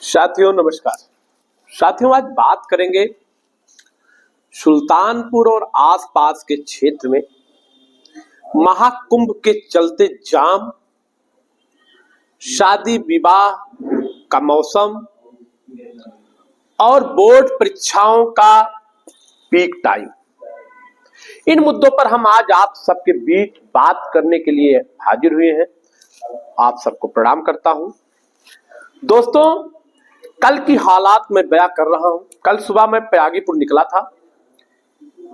साथियों नमस्कार। साथियों आज बात करेंगे सुल्तानपुर और आसपास के क्षेत्र में महाकुंभ के चलते जाम, शादी विवाह का मौसम और बोर्ड परीक्षाओं का पीक टाइम। इन मुद्दों पर हम आज आप सबके बीच बात करने के लिए हाजिर हुए हैं। आप सबको प्रणाम करता हूं। दोस्तों, कल की हालात मैं बयां कर रहा हूं। कल सुबह मैं प्रयागीपुर निकला था।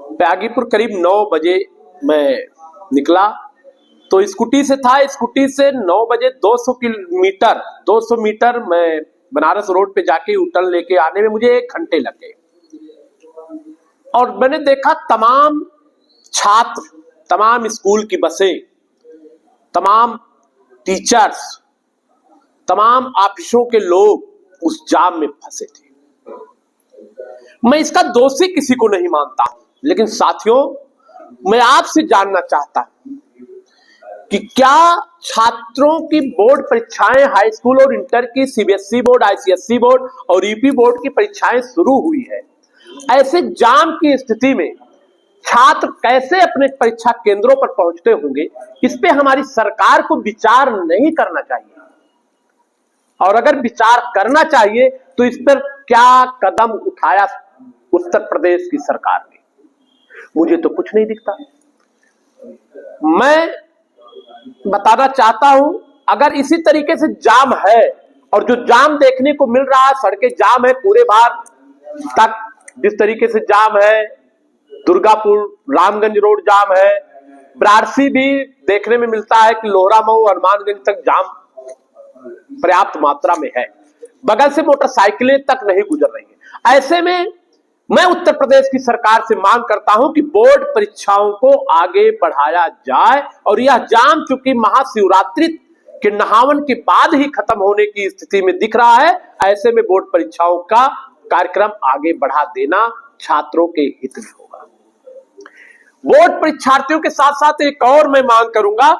प्रयागीपुर करीब 9 बजे मैं निकला तो स्कूटी से था। स्कूटी से 9 बजे 200 मीटर मैं बनारस रोड पे जाके यूटर्न लेके आने में मुझे 1 घंटे लग गए। और मैंने देखा तमाम छात्र, तमाम स्कूल की बसें, तमाम टीचर्स, तमाम ऑफिसों के लोग उस जाम में फंसे थे। मैं इसका दोषी किसी को नहीं मानता, लेकिन साथियों मैं आपसे जानना चाहता हूं कि क्या छात्रों की बोर्ड परीक्षाएं, हाई स्कूल और इंटर की सीबीएसई बोर्ड, आईसीएसई बोर्ड और यूपी बोर्ड की परीक्षाएं शुरू हुई है, ऐसे जाम की स्थिति में छात्र कैसे अपने परीक्षा केंद्रों पर पहुंचते होंगे? इस पे हमारी सरकार को विचार नहीं करना चाहिए? और अगर विचार करना चाहिए तो इस पर क्या कदम उठाया उत्तर प्रदेश की सरकार ने? मुझे तो कुछ नहीं दिखता। मैं बताना चाहता हूं, अगर इसी तरीके से जाम है और जो जाम देखने को मिल रहा है, सड़कें जाम है पूरे भारत तक, जिस तरीके से जाम है, दुर्गापुर रामगंज रोड जाम है, वाराणसी भी देखने में मिलता है कि लोहरा मऊ हनुमानगंज तक जाम पर्याप्त मात्रा में है, बगल से मोटरसाइकिलें तक नहीं गुजर रही है। ऐसे में मैं उत्तर प्रदेश की सरकार से मांग करता हूं कि बोर्ड परीक्षाओं को आगे बढ़ाया जाए और यह जाम चूंकि महाशिवरात्रि के नहावन के बाद ही खत्म होने की स्थिति में दिख रहा है, ऐसे में बोर्ड परीक्षाओं का कार्यक्रम आगे बढ़ा देना छात्रों के हित में होगा। बोर्ड परीक्षार्थियों के साथ साथ एक और मैं मांग करूंगा,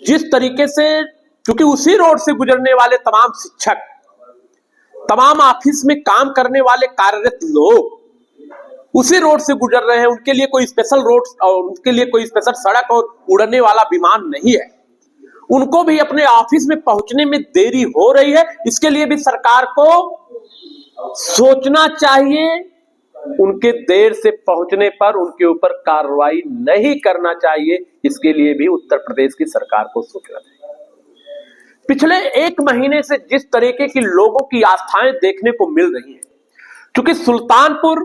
जिस तरीके से क्योंकि उसी रोड से गुजरने वाले तमाम शिक्षक, तमाम ऑफिस में काम करने वाले कार्यरत लोग उसी रोड से गुजर रहे हैं, उनके लिए कोई स्पेशल रोड और उनके लिए कोई स्पेशल सड़क और उड़ने वाला विमान नहीं है। उनको भी अपने ऑफिस में पहुंचने में देरी हो रही है। इसके लिए भी सरकार को सोचना चाहिए। उनके देर से पहुंचने पर उनके ऊपर कार्रवाई नहीं करना चाहिए। इसके लिए भी उत्तर प्रदेश की सरकार को सोचना चाहिए। पिछले 1 महीने से जिस तरीके की लोगों की आस्थाएं देखने को मिल रही हैं, क्योंकि सुल्तानपुर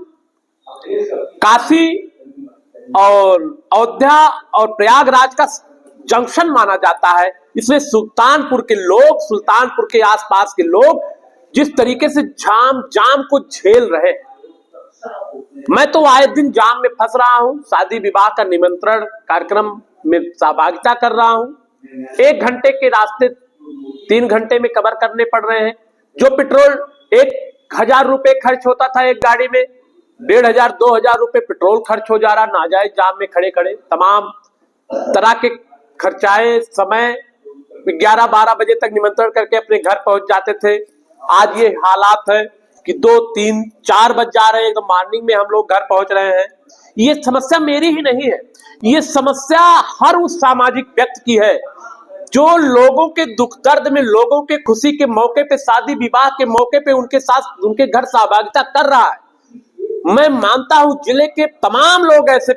काशी और अयोध्या और प्रयागराज का जंक्शन माना जाता है, इसमें सुल्तानपुर के लोग, सुल्तानपुर के आसपास के लोग जिस तरीके से जाम को झेल रहे हैं, मैं तो आए दिन जाम में फंस रहा हूं। शादी विवाह का निमंत्रण कार्यक्रम में सहभागिता कर रहा हूं। 1 घंटे के रास्ते 3 घंटे में कवर करने पड़ रहे हैं। जो पेट्रोल 1000 रुपए खर्च होता था एक गाड़ी में, 1500-2000 रुपए पेट्रोल खर्च हो जा रहा नाजायज जाम में खड़े खड़े। तमाम तरह के खर्चाए, समय 11-12 बजे तक निमंत्रण करके अपने घर पहुंच जाते थे। आज ये हालात है कि 2-3-4 बज जा रहे हैं तो मॉर्निंग में हम लोग घर पहुंच रहे हैं। ये समस्या मेरी ही नहीं है, ये समस्या हर उस सामाजिक व्यक्ति की है जो लोगों के दुख दर्द में, लोगों के खुशी के मौके पे, शादी विवाह के मौके पे उनके साथ उनके घर सहभागिता कर रहा है। मैं मानता हूं जिले के तमाम लोग ऐसे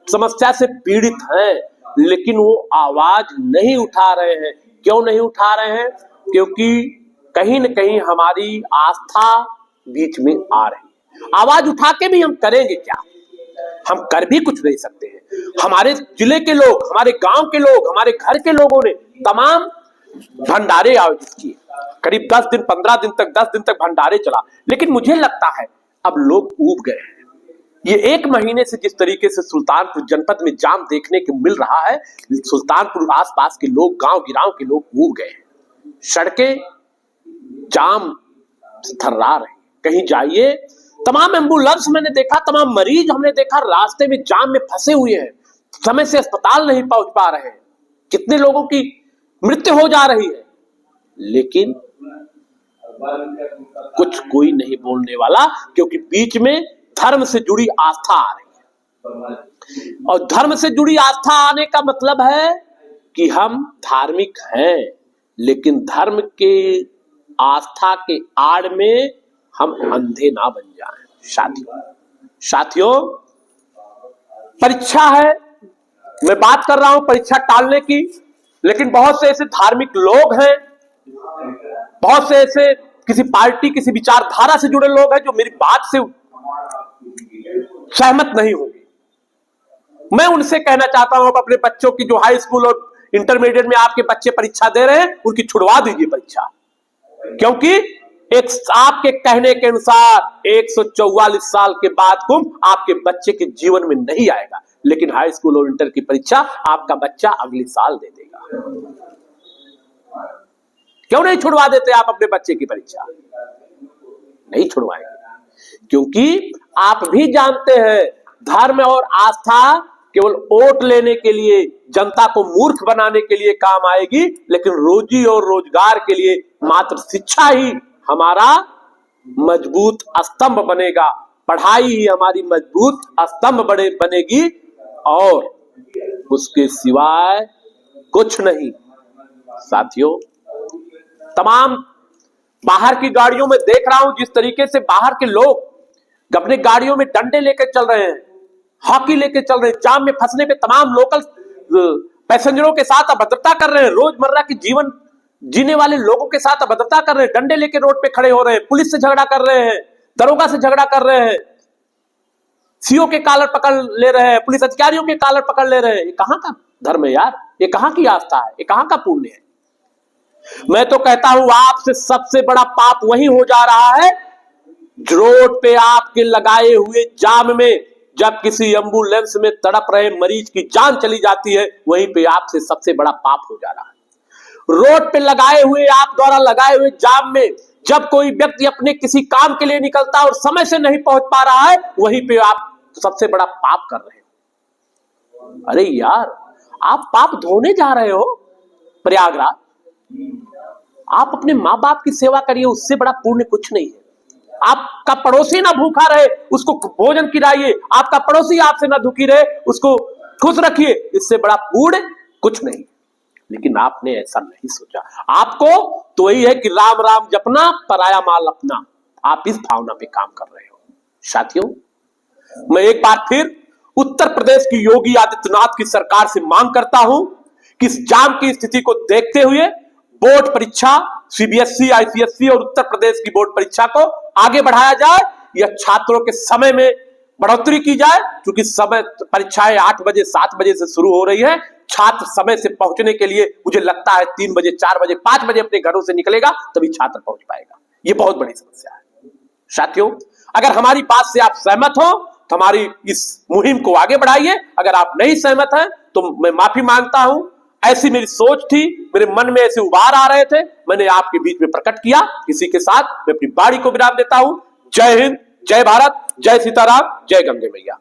समस्या से पीड़ित हैं, लेकिन वो आवाज नहीं उठा रहे हैं। क्यों नहीं उठा रहे हैं? क्योंकि कहीं न कहीं हमारी आस्था बीच में आ रही है। आवाज उठा के भी हम करेंगे क्या? हम कर भी कुछ नहीं सकते हैं। हमारे जिले के लोग, हमारे गांव के लोग, हमारे घर के लोगों ने तमाम भंडारे आयोजित किए। करीब 10 दिन, 15 दिन तक, 10 दिन तक भंडारे चला। लेकिन मुझे लगता है अब लोग ऊब गए हैं। ये 1 महीने से जिस तरीके से सुल्तानपुर जनपद में जाम देखने को मिल रहा है, सुल्तानपुर आसपास के लोग, गांव गिराव के लोग ऊब गए हैं। सड़कें जाम थर्रा रही। कहीं जाइए, तमाम एम्बुलेंस मैंने देखा, तमाम मरीज हमने देखा रास्ते में जाम में फंसे हुए हैं, समय से अस्पताल नहीं पहुंच पा रहे हैं। कितने लोगों की मृत्यु हो जा रही है। लेकिन कुछ कोई नहीं बोलने वाला, क्योंकि बीच में धर्म से जुड़ी आस्था आ रही है। और धर्म से जुड़ी आस्था आने का मतलब है कि हम धार्मिक हैं, लेकिन धर्म के आस्था के आड़ में हम अंधे ना बन जाएं। साथियों, परीक्षा है, मैं बात कर रहा हूं परीक्षा टालने की, लेकिन बहुत से ऐसे धार्मिक लोग हैं, बहुत से ऐसे किसी पार्टी किसी विचारधारा से जुड़े लोग हैं जो मेरी बात से सहमत नहीं होंगे। मैं उनसे कहना चाहता हूं, अपने बच्चों की जो हाई स्कूल और इंटरमीडिएट में आपके बच्चे परीक्षा दे रहे हैं, उनकी छुड़वा दीजिए परीक्षा, क्योंकि एक आपके कहने के अनुसार 144 साल के बाद कुंभ आपके बच्चे के जीवन में नहीं आएगा, लेकिन हाई स्कूल और इंटर की परीक्षा आपका बच्चा अगले साल दे देगा। क्यों नहीं छुड़वा देते आप अपने बच्चे की परीक्षा? नहीं छुड़वाएंगे, क्योंकि आप भी जानते हैं धर्म और आस्था केवल वोट लेने के लिए, जनता को मूर्ख बनाने के लिए काम आएगी, लेकिन रोजी और रोजगार के लिए मात्र शिक्षा ही हमारा मजबूत स्तंभ बनेगा, पढ़ाई ही हमारी मजबूत स्तंभ बनेगी, और उसके सिवाय कुछ नहीं। साथियों, तमाम बाहर की गाड़ियों में देख रहा हूं जिस तरीके से बाहर के लोग अपने गाड़ियों में डंडे लेकर चल रहे हैं, हॉकी लेके चल रहे हैं, जाम में फंसने पे तमाम लोकल पैसेंजरों के साथ अभद्रता कर रहे हैं, रोजमर्रा की जीवन जीने वाले लोगों के साथ अभद्रता कर रहे हैं, डंडे लेके रोड पे खड़े हो रहे हैं, पुलिस से झगड़ा कर रहे हैं, दरोगा से झगड़ा कर रहे हैं, सीओ के कॉलर पकड़ ले रहे हैं, पुलिस अधिकारियों के कॉलर पकड़ ले रहे हैं। ये कहां का धर्म है यार? ये कहां की आस्था है? ये कहां का पुण्य है? मैं तो कहता हूं आपसे सबसे बड़ा पाप वही हो जा रहा है रोड पे आपके लगाए हुए जाम में, जब किसी एम्बुलेंस में तड़प रहे मरीज की जान चली जाती है, वहीं पे आपसे सबसे बड़ा पाप हो जा रहा है। रोड पे लगाए हुए, आप द्वारा लगाए हुए जाम में जब कोई व्यक्ति अपने किसी काम के लिए निकलता है और समय से नहीं पहुंच पा रहा है, वहीं पे आप सबसे बड़ा पाप कर रहे हो। अरे यार, आप पाप धोने जा रहे हो प्रयागराज, आप अपने माँ बाप की सेवा करिए, उससे बड़ा पुण्य कुछ नहीं है। आपका पड़ोसी ना भूखा रहे, उसको भोजन खिलाइए, आपका पड़ोसी आपसे ना दुखी रहे, उसको खुश रखिए, इससे बड़ा पुण्य कुछ नहीं। लेकिन आपने ऐसा नहीं सोचा। आपको तो यही है कि राम राम जपना, पराया माल अपना। आप इस भावना पे काम कर रहे हो। साथियों, मैं एक बार फिर उत्तर प्रदेश की योगी आदित्यनाथ की सरकार से मांग करता हूं कि इस जाम की स्थिति को देखते हुए बोर्ड परीक्षा, सीबीएसई, आईसीएसई और उत्तर प्रदेश की बोर्ड परीक्षा को आगे बढ़ाया जाए, या छात्रों के समय में बढ़ोतरी की जाए, क्योंकि समय परीक्षाएं 8 बजे 7 बजे से शुरू हो रही है। छात्र समय से पहुंचने के लिए मुझे लगता है 3 बजे 4 बजे 5 बजे अपने घरों से निकलेगा, तभी छात्र पहुंच पाएगा। ये बहुत बड़ी समस्या है। साथियों, अगर हमारी बात से आप सहमत हो तो हमारी इस मुहिम को आगे बढ़ाइए। अगर आप नहीं सहमत हैं तो मैं माफी मांगता हूं। ऐसी मेरी सोच थी, मेरे मन में ऐसे उबार आ रहे थे, मैंने आपके बीच में प्रकट किया। इसी के साथ मैं अपनी बाड़ी को विराम देता हूं। जय हिंद, जय भारत, जय सीताराम, जय गंगे मैया।